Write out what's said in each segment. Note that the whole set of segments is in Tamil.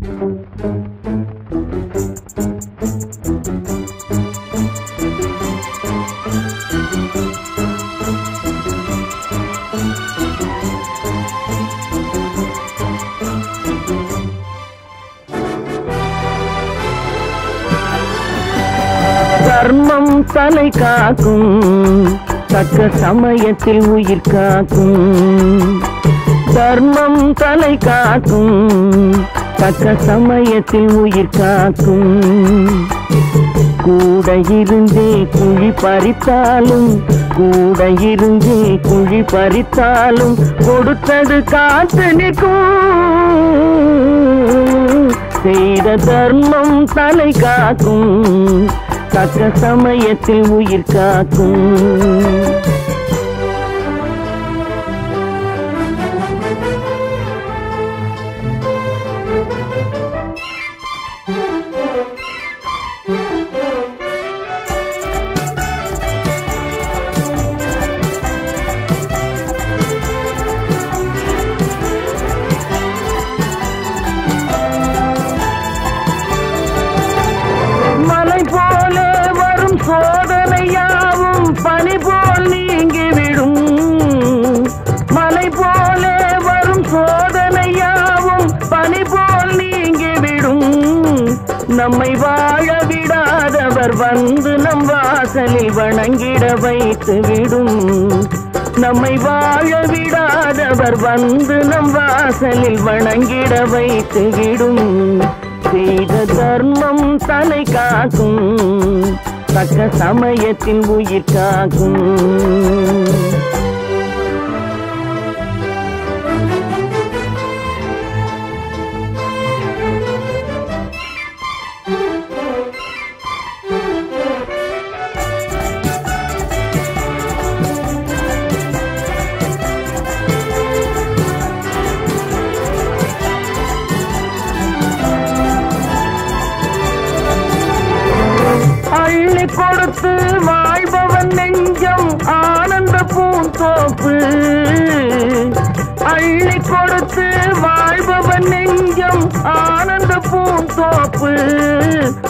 தர்மம் தலை காக்கும், தக்க சமயத்தில் உயிர் காக்கும். தர்மம் தலை காக்கும், தக்க சமயத்தில் உயிர் காக்கும். கூட இருந்தே குழி பறித்தாலும், கூட இருந்தே குழி பறித்தாலும் கொடுத்தது காத்து நிற்கும். செய்த தர்மம் தலை காக்கும், தக்க சமயத்தில் உயிர் காக்கும். மலை போல வரும் சோதனையாவும் பனி போல் நீங்கிவிடும். மலை போல வரும் சோதனையாவும் பனி போல் நீங்கிவிடும். நம்மை வாழ விடாதவர் வந்து நம் வாசலில் வணங்கிட வைத்துவிடும். நம்மை வாழ விடாதவர் வந்து நம் வாசலில் வணங்கிட வைத்துவிடும். செய்த தர்மம் தலை காக்கும், தக்க சமயத்தில் உயிர் காக்கும். அள்ளி கொடுத்து வாழ்பவன் நெஞ்சம் ஆனந்த பூந்தோப்பு. அள்ளி கொடுத்து வாழ்பவன் நெஞ்சம் ஆனந்த பூந்தோப்பு.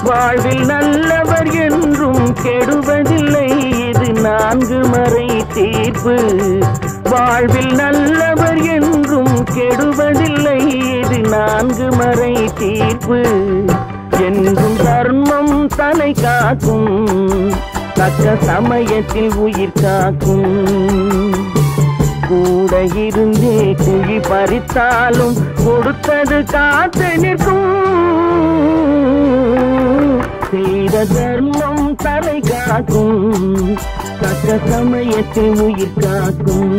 வாழ்வில் நல்லவர் என்றும் கெடுவதில்லை, இது 4 மறை தீர்ப்பு. வாழ்வில் நல்லவர் என்றும் கெடுவதில்லை, இது 4 மறை தீர்ப்பு. என்றும் தர்மம் தலை காக்கும், தக்க சமயத்தில் உயிர் காக்கும். கூட இருந்தே குழி பறித்தாலும் கொடுத்தது காத்து நிற்கும். செய்த தர்மம் தலை காக்கும், தக்க சமயத்தில் உயிர் காக்கும்.